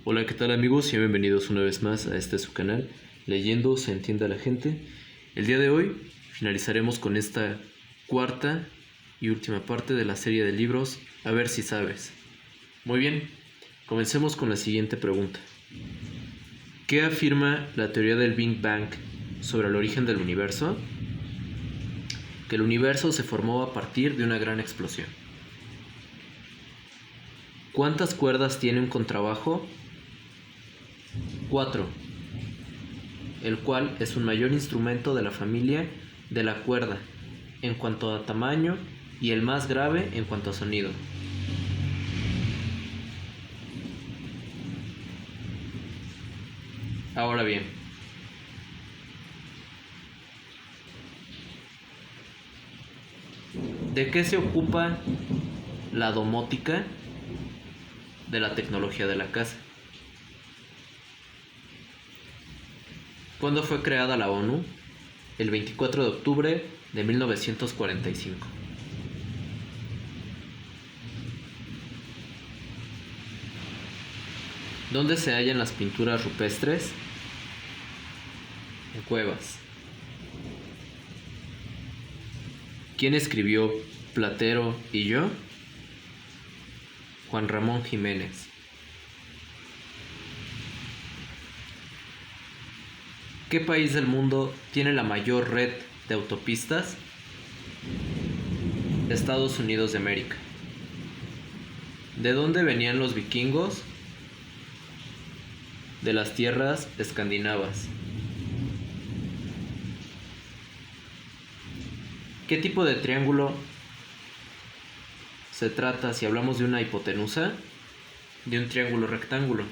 Hola, ¿qué tal amigos? Y bienvenidos una vez más a su canal, Leyendo se entiende a la gente. El día de hoy finalizaremos con esta cuarta y última parte de la serie de libros A ver si sabes. Muy bien, comencemos con la siguiente pregunta. ¿Qué afirma la teoría del Big Bang sobre el origen del universo? Que el universo se formó a partir de una gran explosión. ¿Cuántas cuerdas tiene un contrabajo? 4, el cual es un mayor instrumento de la familia de la cuerda en cuanto a tamaño y el más grave en cuanto a sonido. Ahora bien, ¿de qué se ocupa la domótica de la tecnología de la casa? ¿Cuándo fue creada la ONU? El 24 de octubre de 1945. ¿Dónde se hallan las pinturas rupestres? En cuevas. ¿Quién escribió Platero y yo? Juan Ramón Jiménez. ¿Qué país del mundo tiene la mayor red de autopistas? Estados Unidos de América. ¿De dónde venían los vikingos? De las tierras escandinavas. ¿Qué tipo de triángulo se trata si hablamos de una hipotenusa? De un triángulo rectángulo.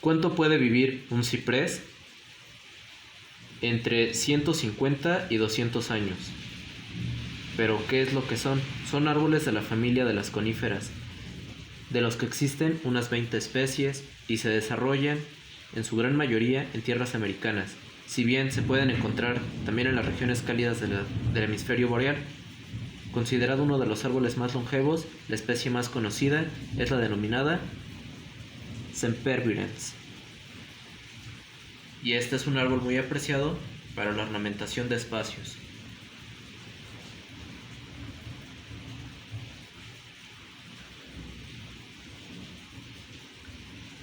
¿Cuánto puede vivir un ciprés? Entre 150 y 200 años. ¿Pero qué es lo que son? Son árboles de la familia de las coníferas, de los que existen unas 20 especies y se desarrollan en su gran mayoría en tierras americanas, si bien se pueden encontrar también en las regiones cálidas del hemisferio boreal. Considerado uno de los árboles más longevos, la especie más conocida es la denominada Sempervirens. Y este es un árbol muy apreciado para la ornamentación de espacios.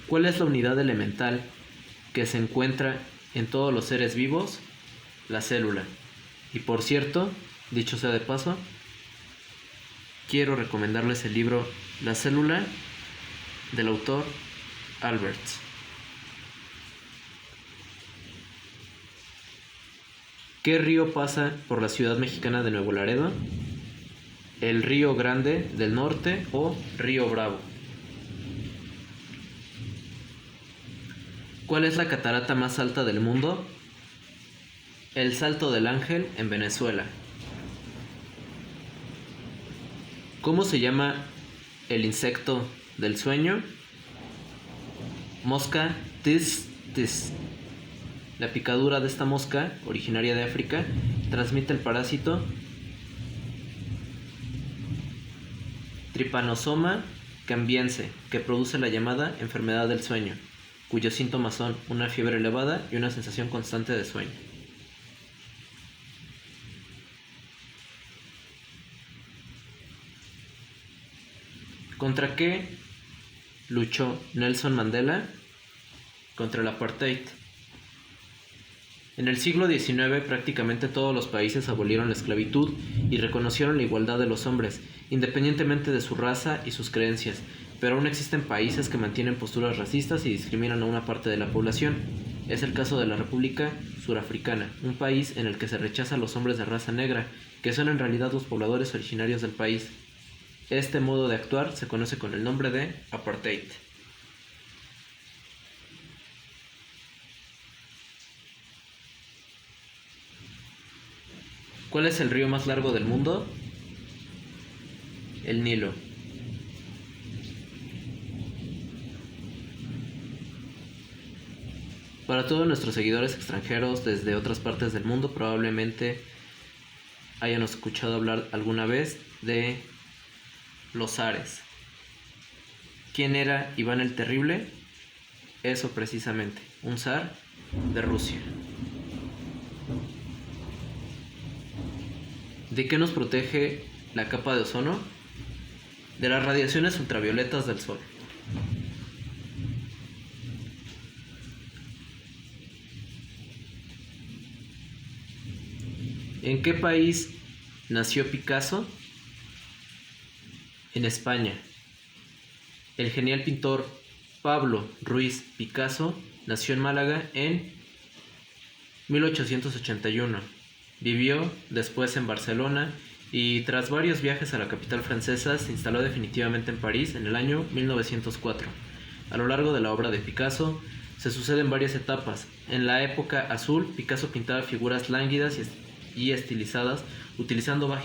¿Cuál es la unidad elemental que se encuentra en todos los seres vivos? La célula. Y por cierto, dicho sea de paso, quiero recomendarles el libro La célula del autor Alberts. ¿Qué río pasa por la ciudad mexicana de Nuevo Laredo? ¿El Río Grande del Norte o Río Bravo? ¿Cuál es la catarata más alta del mundo? El Salto del Ángel en Venezuela. ¿Cómo se llama el insecto del sueño? Mosca tis tis. La picadura de esta mosca, originaria de África, transmite el parásito Trypanosoma gambiense, que produce la llamada enfermedad del sueño, cuyos síntomas son una fiebre elevada y una sensación constante de sueño. ¿Contra qué luchó Nelson Mandela? Contra el apartheid. En el siglo XIX prácticamente todos los países abolieron la esclavitud y reconocieron la igualdad de los hombres, independientemente de su raza y sus creencias, pero aún existen países que mantienen posturas racistas y discriminan a una parte de la población. Es el caso de la República Surafricana, un país en el que se rechaza a los hombres de raza negra, que son en realidad los pobladores originarios del país. Este modo de actuar se conoce con el nombre de apartheid. ¿Cuál es el río más largo del mundo? El Nilo. Para todos nuestros seguidores extranjeros desde otras partes del mundo, probablemente hayan escuchado hablar alguna vez de los zares. ¿Quién era Iván el Terrible? Eso precisamente, un zar de Rusia. ¿De qué nos protege la capa de ozono? De las radiaciones ultravioletas del Sol. ¿En qué país nació Picasso? En España. El genial pintor Pablo Ruiz Picasso nació en Málaga en 1881. Vivió después en Barcelona y tras varios viajes a la capital francesa se instaló definitivamente en París en el año 1904. A lo largo de la obra de Picasso se suceden varias etapas. En la época azul, Picasso pintaba figuras lánguidas y estilizadas, utilizando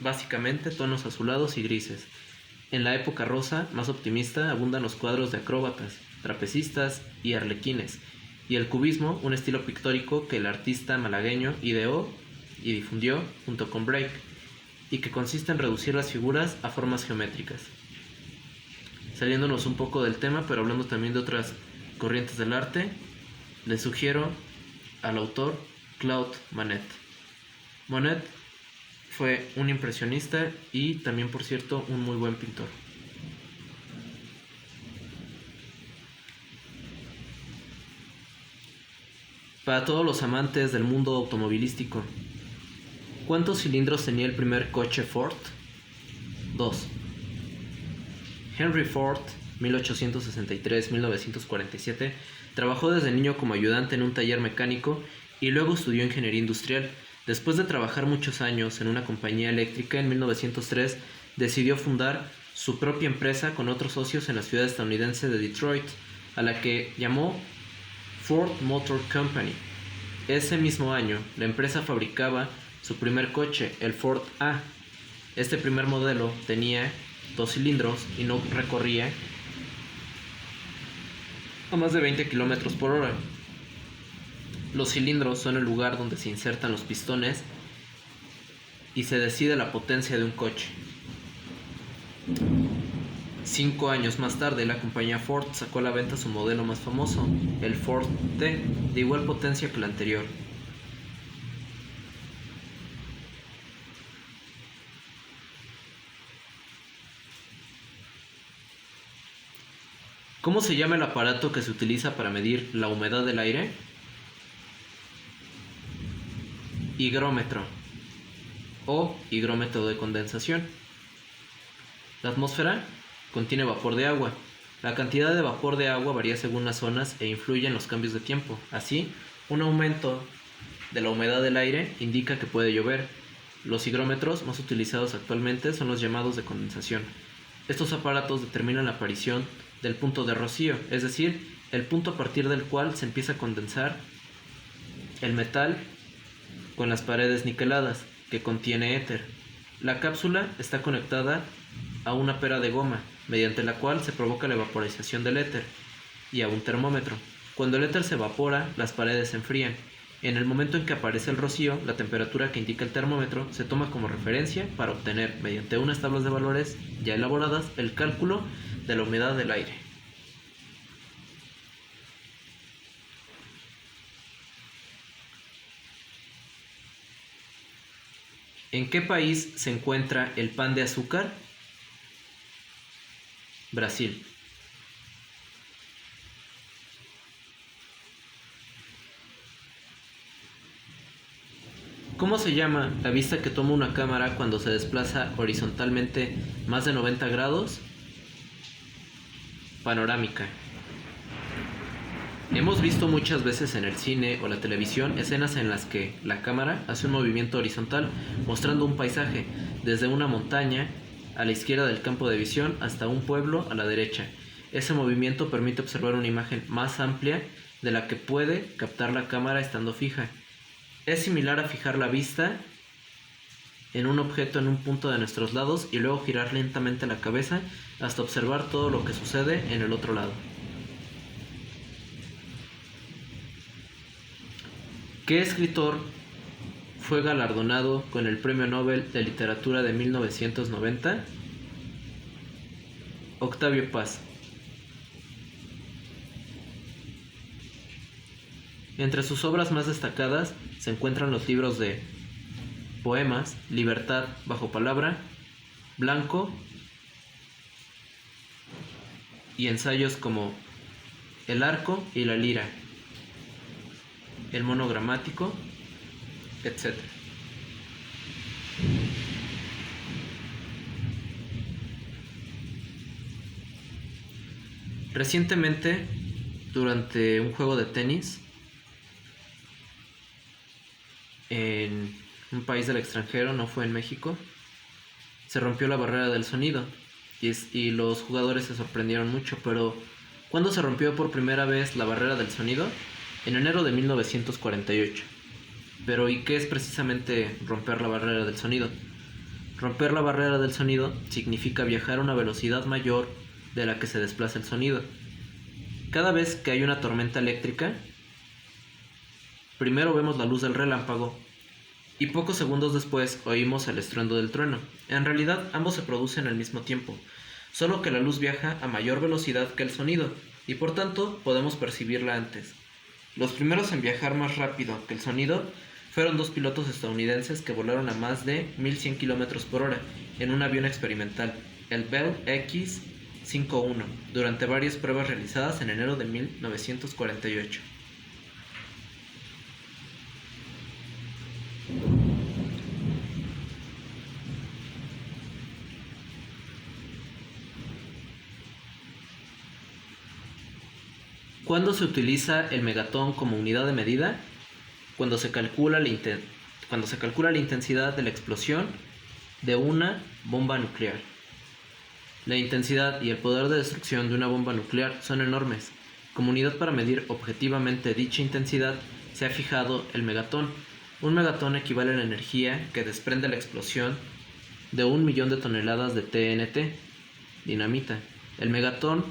básicamente tonos azulados y grises. En la época rosa, más optimista, abundan los cuadros de acróbatas, trapecistas y arlequines, y el cubismo, un estilo pictórico que el artista malagueño ideó y difundió junto con Braque, y que consiste en reducir las figuras a formas geométricas. Saliéndonos un poco del tema, pero hablando también de otras corrientes del arte, les sugiero al autor Claude Monet. Monet fue un impresionista y también, por cierto, un muy buen pintor. Para todos los amantes del mundo automovilístico, ¿cuántos cilindros tenía el primer coche Ford? 2. Henry Ford, 1863-1947, trabajó desde niño como ayudante en un taller mecánico y luego estudió ingeniería industrial. Después de trabajar muchos años en una compañía eléctrica, en 1903 decidió fundar su propia empresa con otros socios en la ciudad estadounidense de Detroit, a la que llamó Ford Motor Company. Ese mismo año, la empresa fabricaba su primer coche, el Ford A. Este primer modelo tenía 2 cilindros y no recorría a más de 20 km por hora. Los cilindros son el lugar donde se insertan los pistones y se decide la potencia de un coche. 5 años más tarde, la compañía Ford sacó a la venta su modelo más famoso, el Ford T, de igual potencia que el anterior. ¿Cómo se llama el aparato que se utiliza para medir la humedad del aire? Higrómetro o higrómetro de condensación. La atmósfera contiene vapor de agua. La cantidad de vapor de agua varía según las zonas e influye en los cambios de tiempo. Así, un aumento de la humedad del aire indica que puede llover. Los higrómetros más utilizados actualmente son los llamados de condensación. Estos aparatos determinan la aparición del punto de rocío, es decir, el punto a partir del cual se empieza a condensar el metal con las paredes niqueladas, que contiene éter. La cápsula está conectada a una pera de goma, mediante la cual se provoca la vaporización del éter, y a un termómetro. Cuando el éter se evapora, las paredes se enfrían. En el momento en que aparece el rocío, la temperatura que indica el termómetro se toma como referencia para obtener, mediante unas tablas de valores ya elaboradas, el cálculo de la humedad del aire. ¿En qué país se encuentra el pan de azúcar? Brasil. ¿Cómo se llama la vista que toma una cámara cuando se desplaza horizontalmente más de 90 grados? Panorámica. Hemos visto muchas veces en el cine o la televisión escenas en las que la cámara hace un movimiento horizontal mostrando un paisaje, desde una montaña a la izquierda del campo de visión hasta un pueblo a la derecha. Ese movimiento permite observar una imagen más amplia de la que puede captar la cámara estando fija. Es similar a fijar la vista en un objeto en un punto de nuestros lados y luego girar lentamente la cabeza hasta observar todo lo que sucede en el otro lado. ¿Qué escritor fue galardonado con el Premio Nobel de Literatura de 1990? Octavio Paz. Entre sus obras más destacadas se encuentran los libros de poemas Libertad bajo palabra, Blanco y ensayos como El arco y la lira, El monogramático, etc. Recientemente, durante un juego de tenis en un país del extranjero, no fue en México, se rompió la barrera del sonido y los jugadores se sorprendieron mucho, pero ¿cuándo se rompió por primera vez la barrera del sonido? En enero de 1948. Pero ¿y qué es precisamente romper la barrera del sonido? Romper la barrera del sonido significa viajar a una velocidad mayor de la que se desplaza el sonido. Cada vez que hay una tormenta eléctrica, primero vemos la luz del relámpago y pocos segundos después oímos el estruendo del trueno. En realidad ambos se producen al mismo tiempo, solo que la luz viaja a mayor velocidad que el sonido y por tanto podemos percibirla antes. Los primeros en viajar más rápido que el sonido fueron dos pilotos estadounidenses que volaron a más de 1100 km por hora en un avión experimental, el Bell X-51, durante varias pruebas realizadas en enero de 1948. ¿Cuándo se utiliza el megatón como unidad de medida? Cuando se calcula la intensidad de la explosión de una bomba nuclear. La intensidad y el poder de destrucción de una bomba nuclear son enormes. Como unidad para medir objetivamente dicha intensidad se ha fijado el megatón. Un megatón equivale a la energía que desprende la explosión de 1.000.000 de toneladas de TNT, dinamita. El megatón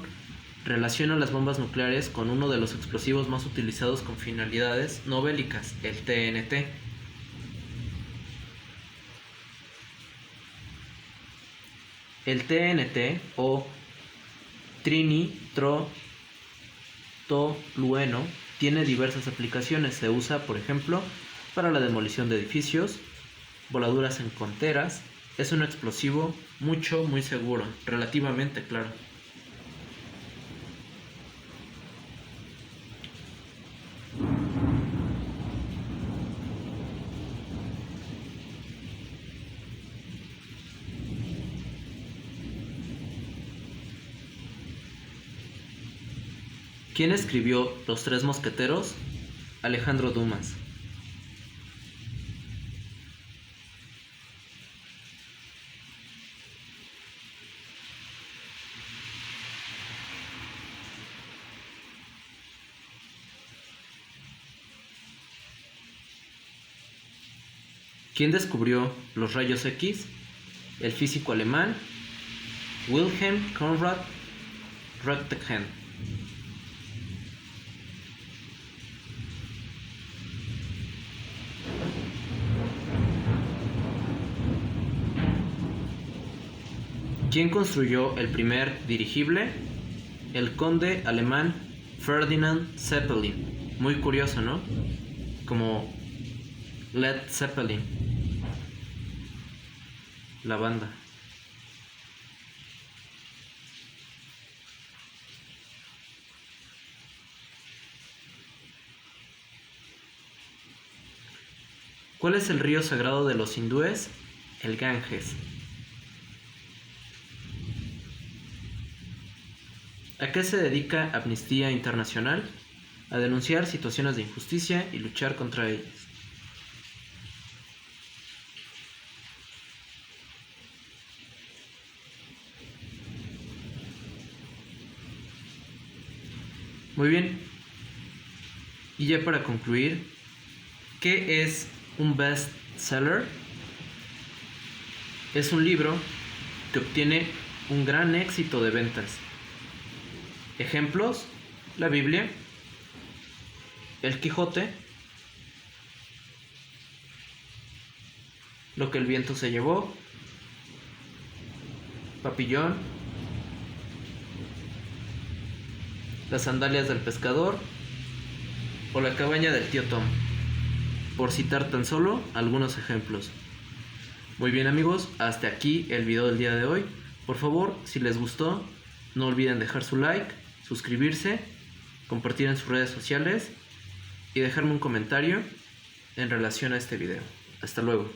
relaciona las bombas nucleares con uno de los explosivos más utilizados con finalidades no bélicas, el TNT. El TNT o trinitrotolueno tiene diversas aplicaciones. Se usa, por ejemplo, para la demolición de edificios, voladuras en canteras. Es un explosivo muy seguro, relativamente, claro. ¿Quién escribió Los Tres Mosqueteros? Alejandro Dumas. ¿Quién descubrió los rayos X? El físico alemán Wilhelm Conrad Roentgen. ¿Quién construyó el primer dirigible? El conde alemán Ferdinand Zeppelin. Muy curioso, ¿no? Como Led Zeppelin, la banda. ¿Cuál es el río sagrado de los hindúes? El Ganges. ¿A qué se dedica Amnistía Internacional? A denunciar situaciones de injusticia y luchar contra ellas. Muy bien. Y ya para concluir, ¿qué es un bestseller? Es un libro que obtiene un gran éxito de ventas. Ejemplos: la Biblia, El Quijote, Lo que el viento se llevó, Papillón, Las sandalias del pescador o La cabaña del tío Tom, por citar tan solo algunos ejemplos. Muy bien amigos, hasta aquí el video del día de hoy. Por favor, si les gustó, no olviden dejar su like, suscribirse, compartir en sus redes sociales y dejarme un comentario en relación a este video. Hasta luego.